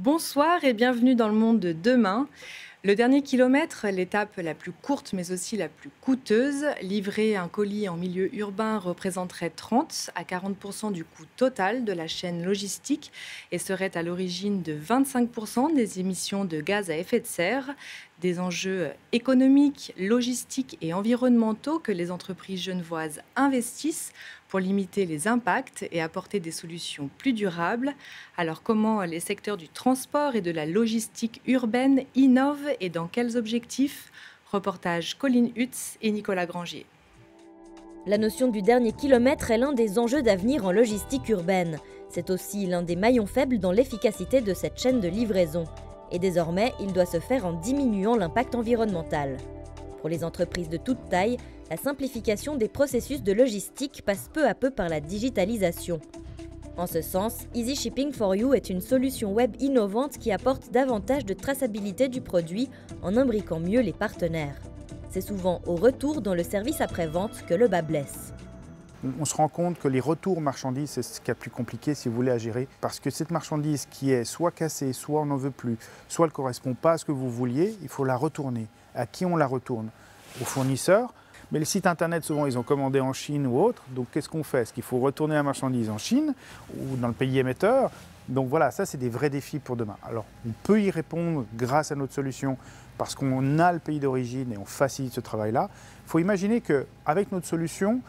Bonsoir et bienvenue dans le monde de demain. Le dernier kilomètre, l'étape la plus courte mais aussi la plus coûteuse, livrer un colis en milieu urbain représenterait 30 à 40% du coût total de la chaîne logistique et serait à l'origine de 25% des émissions de gaz à effet de serre, des enjeux économiques, logistiques et environnementaux que les entreprises genevoises investissent pour limiter les impacts et apporter des solutions plus durables. Alors comment les secteurs du transport et de la logistique urbaine innovent et dans quels objectifs? Reportage Colline Hutz et Nicolas Grangier. La notion du dernier kilomètre est l'un des enjeux d'avenir en logistique urbaine. C'est aussi l'un des maillons faibles dans l'efficacité de cette chaîne de livraison. Et désormais, il doit se faire en diminuant l'impact environnemental. Pour les entreprises de toute taille, la simplification des processus de logistique passe peu à peu par la digitalisation. En ce sens, Easy Shipping for You est une solution web innovante qui apporte davantage de traçabilité du produit en imbriquant mieux les partenaires. C'est souvent au retour dans le service après-vente que le bât blesse. On se rend compte que les retours marchandises, c'est ce qui est le plus compliqué si vous voulez à gérer. Parce que cette marchandise qui est soit cassée, soit on n'en veut plus, soit elle ne correspond pas à ce que vous vouliez, il faut la retourner. À qui on la retourne? Au fournisseur. Mais les sites internet, souvent, ils ont commandé en Chine ou autre. Donc, qu'est-ce qu'on fait? Est-ce qu'il faut retourner la marchandise en Chine ou dans le pays émetteur? Donc voilà, ça, c'est des vrais défis pour demain. Alors, on peut y répondre grâce à notre solution parce qu'on a le pays d'origine et on facilite ce travail-là. Il faut imaginer qu'avec notre solution,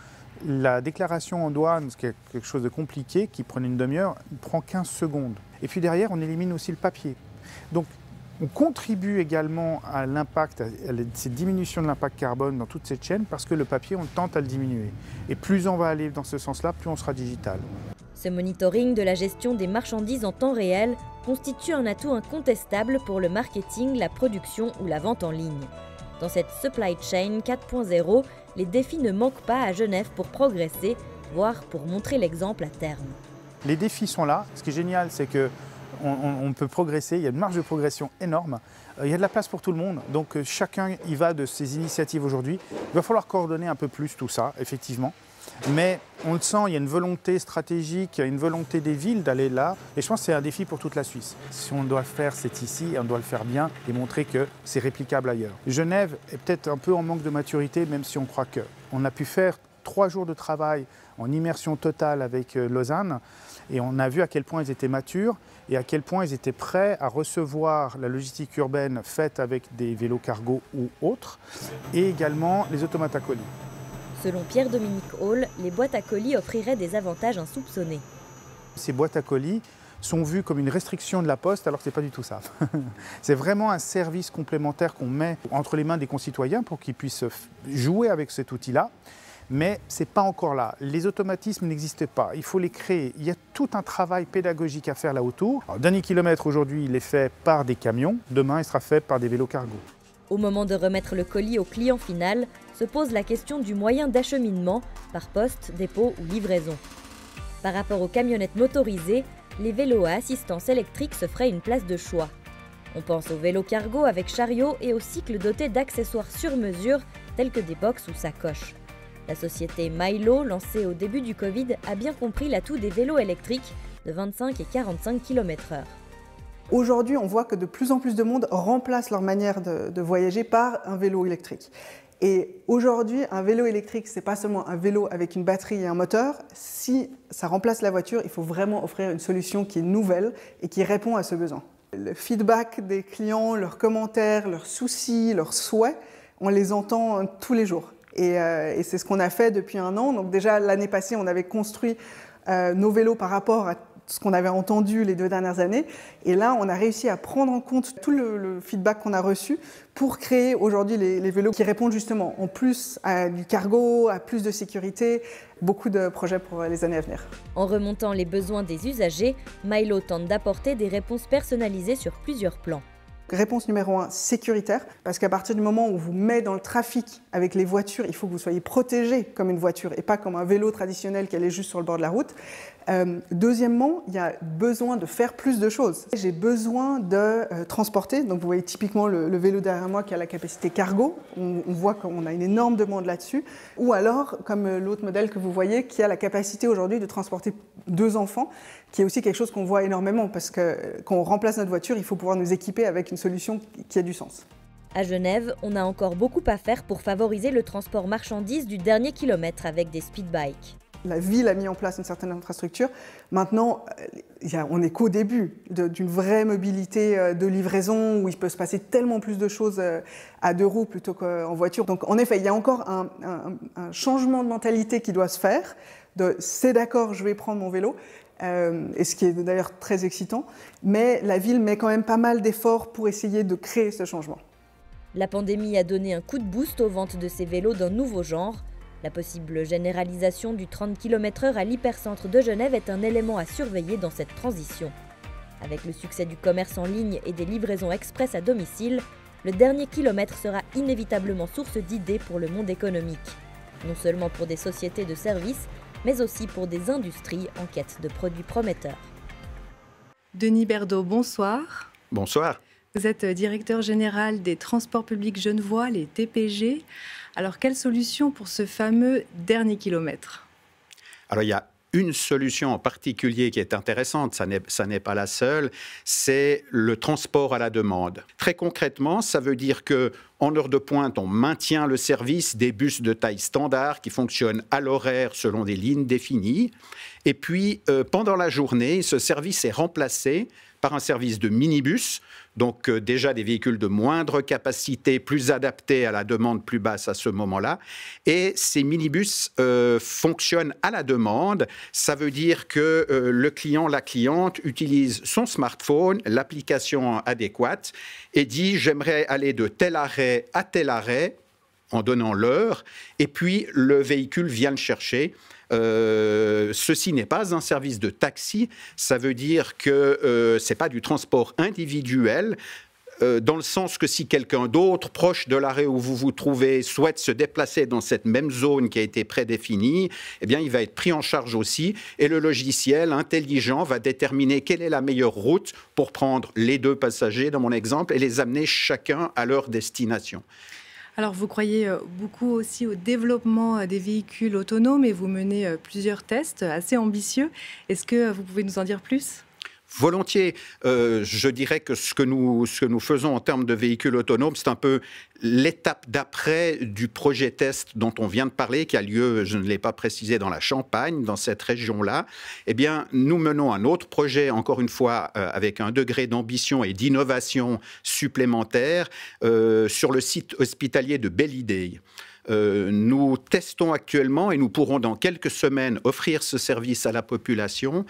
la déclaration en douane, ce qui est quelque chose de compliqué, qui prenait une demi-heure, prend 15 secondes. Et puis derrière, on élimine aussi le papier. Donc, on contribue également à l'impact, à cette diminution de l'impact carbone dans toute cette chaîne parce que le papier, on tente à le diminuer. Et plus on va aller dans ce sens-là, plus on sera digital. Ce monitoring de la gestion des marchandises en temps réel constitue un atout incontestable pour le marketing, la production ou la vente en ligne. Dans cette supply chain 4.0, les défis ne manquent pas à Genève pour progresser, voire pour montrer l'exemple à terme. Les défis sont là. Ce qui est génial, c'est que on peut progresser, il y a une marge de progression énorme, il y a de la place pour tout le monde, donc chacun y va de ses initiatives aujourd'hui. Il va falloir coordonner un peu plus tout ça, effectivement, mais on le sent, il y a une volonté stratégique, il y a une volonté des villes d'aller là, et je pense que c'est un défi pour toute la Suisse. Si on doit le faire, c'est ici, et on doit le faire bien, et montrer que c'est réplicable ailleurs. Genève est peut-être un peu en manque de maturité, même si on croit que. On a pu faire 3 jours de travail en immersion totale avec Lausanne, et on a vu à quel point ils étaient matures et à quel point ils étaient prêts à recevoir la logistique urbaine faite avec des vélos cargo ou autres, et également les automates à colis. Selon Pierre-Dominique Hall, les boîtes à colis offriraient des avantages insoupçonnés. Ces boîtes à colis sont vues comme une restriction de la Poste, alors que ce n'est pas du tout ça. C'est vraiment un service complémentaire qu'on met entre les mains des concitoyens pour qu'ils puissent jouer avec cet outil-là. Mais ce n'est pas encore là. Les automatismes n'existent pas. Il faut les créer. Il y a tout un travail pédagogique à faire là autour. Alors, le dernier kilomètre aujourd'hui, il est fait par des camions. Demain, il sera fait par des vélos cargo. Au moment de remettre le colis au client final, se pose la question du moyen d'acheminement, par poste, dépôt ou livraison. Par rapport aux camionnettes motorisées, les vélos à assistance électrique se feraient une place de choix. On pense aux vélos cargo avec chariot et aux cycles dotés d'accessoires sur mesure, tels que des box ou sacoches. La société Milo, lancée au début du Covid, a bien compris l'atout des vélos électriques de 25 et 45 km/h. Aujourd'hui, on voit que de plus en plus de monde remplace leur manière de voyager par un vélo électrique. Et aujourd'hui, un vélo électrique, ce n'est pas seulement un vélo avec une batterie et un moteur. Si ça remplace la voiture, il faut vraiment offrir une solution qui est nouvelle et qui répond à ce besoin. Le feedback des clients, leurs commentaires, leurs soucis, leurs souhaits, on les entend tous les jours. Et c'est ce qu'on a fait depuis 1 an. Donc déjà, l'année passée, on avait construit nos vélos par rapport à ce qu'on avait entendu les 2 dernières années. Et là, on a réussi à prendre en compte tout le feedback qu'on a reçu pour créer aujourd'hui les vélos qui répondent justement en plus à du cargo, à plus de sécurité, beaucoup de projets pour les années à venir. En remontant les besoins des usagers, Milo tente d'apporter des réponses personnalisées sur plusieurs plans. Réponse numéro 1, sécuritaire, parce qu'à partir du moment où on vous met dans le trafic avec les voitures, il faut que vous soyez protégé comme une voiture et pas comme un vélo traditionnel qui allait juste sur le bord de la route. Deuxièmement, il y a besoin de faire plus de choses. J'ai besoin de transporter, donc vous voyez typiquement le vélo derrière moi qui a la capacité cargo, on voit qu'on a une énorme demande là-dessus, ou alors, comme l'autre modèle que vous voyez, qui a la capacité aujourd'hui de transporter 2 enfants, qui est aussi quelque chose qu'on voit énormément, parce que quand on remplace notre voiture, il faut pouvoir nous équiper avec une solution qui a du sens. À Genève, on a encore beaucoup à faire pour favoriser le transport marchandises du dernier kilomètre avec des speedbikes. La ville a mis en place une certaine infrastructure. Maintenant, on n'est qu'au début d'une vraie mobilité de livraison où il peut se passer tellement plus de choses à 2 roues plutôt qu'en voiture. Donc en effet, il y a encore un changement de mentalité qui doit se faire. C'est d'accord, je vais prendre mon vélo. Et ce qui est d'ailleurs très excitant. Mais la ville met quand même pas mal d'efforts pour essayer de créer ce changement. La pandémie a donné un coup de boost aux ventes de ces vélos d'un nouveau genre. La possible généralisation du 30 km/h à l'hypercentre de Genève est un élément à surveiller dans cette transition. Avec le succès du commerce en ligne et des livraisons express à domicile, le dernier kilomètre sera inévitablement source d'idées pour le monde économique. Non seulement pour des sociétés de services, mais aussi pour des industries en quête de produits prometteurs. Denis Berdaud, bonsoir. Bonsoir. Vous êtes directeur général des transports publics genevois, les TPG. Alors, quelle solution pour ce fameux dernier kilomètre? Alors, il y a une solution en particulier qui est intéressante, ça n'est pas la seule, c'est le transport à la demande. Très concrètement, ça veut dire qu'en heure de pointe, on maintient le service des bus de taille standard qui fonctionnent à l'horaire selon des lignes définies. Et puis, pendant la journée, ce service est remplacé par un service de minibus, donc déjà des véhicules de moindre capacité, plus adaptés à la demande plus basse à ce moment-là. Et ces minibus fonctionnent à la demande. Ça veut dire que le client, la cliente utilise son smartphone, l'application adéquate, et dit « j'aimerais aller de tel arrêt à tel arrêt », en donnant l'heure, et puis le véhicule vient le chercher. Ceci n'est pas un service de taxi, ça veut dire que ce n'est pas du transport individuel, dans le sens que si quelqu'un d'autre, proche de l'arrêt où vous vous trouvez, souhaite se déplacer dans cette même zone qui a été prédéfinie, eh bien, il va être pris en charge aussi, et le logiciel intelligent va déterminer quelle est la meilleure route pour prendre les 2 passagers, dans mon exemple, et les amener chacun à leur destination. Alors, vous croyez beaucoup aussi au développement des véhicules autonomes et vous menez plusieurs tests assez ambitieux. Est-ce que vous pouvez nous en dire plus ? Volontiers. Je dirais que ce que nous faisons en termes de véhicules autonomes, c'est un peu l'étape d'après du projet test dont on vient de parler, qui a lieu, je ne l'ai pas précisé, dans la Champagne, dans cette région-là. Eh bien, nous menons un autre projet, encore une fois, avec un degré d'ambition et d'innovation supplémentaire, sur le site hospitalier de Belle-Idée. Nous testons actuellement et nous pourrons dans quelques semaines offrir ce service à la population.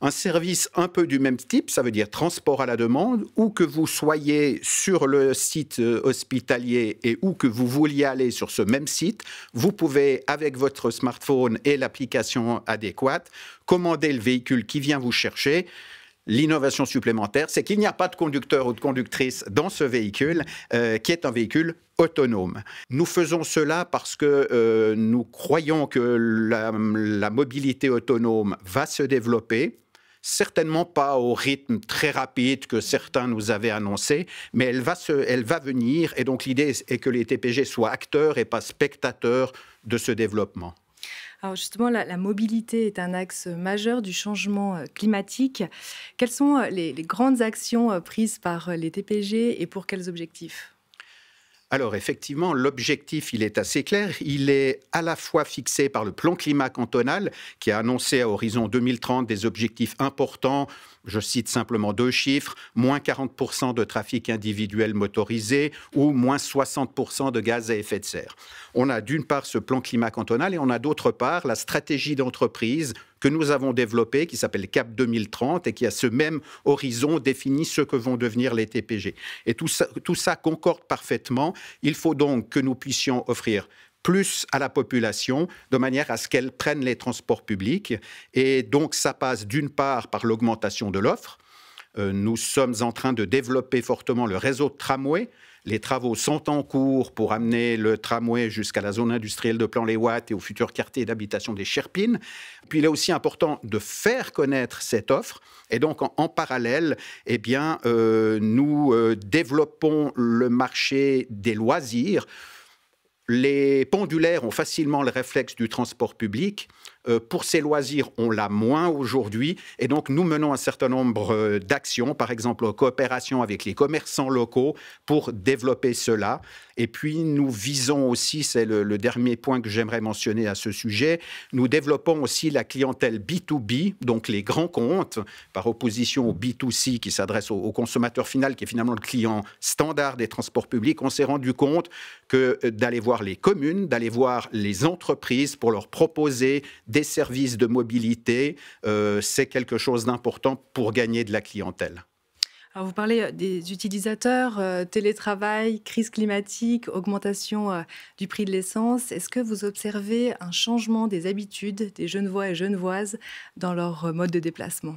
Un service un peu du même type, ça veut dire transport à la demande, où que vous soyez sur le site hospitalier et où que vous vouliez aller sur ce même site, vous pouvez, avec votre smartphone et l'application adéquate, commander le véhicule qui vient vous chercher. L'innovation supplémentaire, c'est qu'il n'y a pas de conducteur ou de conductrice dans ce véhicule, qui est un véhicule autonome. Nous faisons cela parce que nous croyons que la mobilité autonome va se développer. Certainement pas au rythme très rapide que certains nous avaient annoncé, mais elle va venir. Et donc l'idée est que les TPG soient acteurs et pas spectateurs de ce développement. Alors justement, la mobilité est un axe majeur du changement climatique. Quelles sont les grandes actions prises par les TPG et pour quels objectifs ? Alors effectivement, l'objectif, il est assez clair. Il est à la fois fixé par le plan climat cantonal qui a annoncé à horizon 2030 des objectifs importants. Je cite simplement 2 chiffres, moins 40% de trafic individuel motorisé ou moins 60% de gaz à effet de serre. On a d'une part ce plan climat cantonal et on a d'autre part la stratégie d'entreprise que nous avons développée, qui s'appelle CAP 2030 et qui, à ce même horizon, définit ce que vont devenir les TPG. Et tout ça concorde parfaitement. Il faut donc que nous puissions offrir plus à la population, de manière à ce qu'elle prenne les transports publics. Et donc, ça passe d'une part par l'augmentation de l'offre. Nous sommes en train de développer fortement le réseau de tramway. Les travaux sont en cours pour amener le tramway jusqu'à la zone industrielle de Plan-les-Ouates et au futur quartier d'habitation des Sherpines. Puis il est aussi important de faire connaître cette offre. Et donc, en parallèle, eh bien, nous développons le marché des loisirs. Les pendulaires ont facilement le réflexe du transport public. Pour ces loisirs, on l'a moins aujourd'hui. Et donc, nous menons un certain nombre d'actions, par exemple en coopération avec les commerçants locaux pour développer cela. Et puis, nous visons aussi, c'est le dernier point que j'aimerais mentionner à ce sujet, nous développons aussi la clientèle B2B, donc les grands comptes, par opposition au B2C qui s'adresse au consommateur final, qui est finalement le client standard des transports publics. On s'est rendu compte que d'aller voir les communes, d'aller voir les entreprises pour leur proposer des services de mobilité, c'est quelque chose d'important pour gagner de la clientèle. Alors vous parlez des utilisateurs, télétravail, crise climatique, augmentation du prix de l'essence. Est-ce que vous observez un changement des habitudes des Genevois et Genevoises dans leur mode de déplacement ?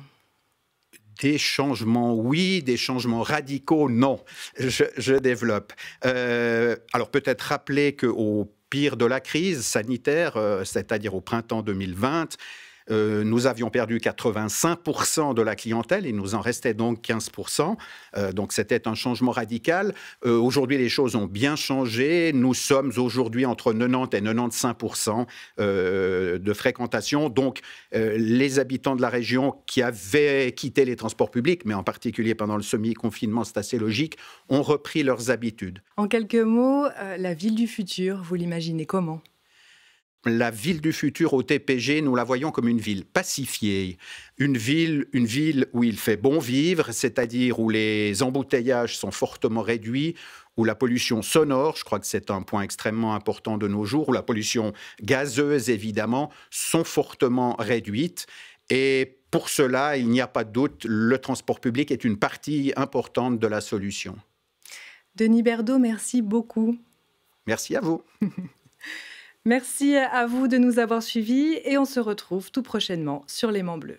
Des changements, oui. Des changements radicaux, non. Je développe. Alors peut-être rappeler qu'au pire de la crise sanitaire, c'est-à-dire au printemps 2020, nous avions perdu 85% de la clientèle, il nous en restait donc 15%. Donc c'était un changement radical. Aujourd'hui, les choses ont bien changé. Nous sommes aujourd'hui entre 90 et 95% de fréquentation. Donc les habitants de la région qui avaient quitté les transports publics, mais en particulier pendant le semi-confinement, c'est assez logique, ont repris leurs habitudes. En quelques mots, la ville du futur, vous l'imaginez comment ? La ville du futur au TPG, nous la voyons comme une ville pacifiée, une ville où il fait bon vivre, c'est-à-dire où les embouteillages sont fortement réduits, où la pollution sonore, je crois que c'est un point extrêmement important de nos jours, où la pollution gazeuse, évidemment, sont fortement réduites. Et pour cela, il n'y a pas de doute, le transport public est une partie importante de la solution. Denis Berdaud, merci beaucoup. Merci à vous. Merci à vous de nous avoir suivis et on se retrouve tout prochainement sur L'Aimant Bleu.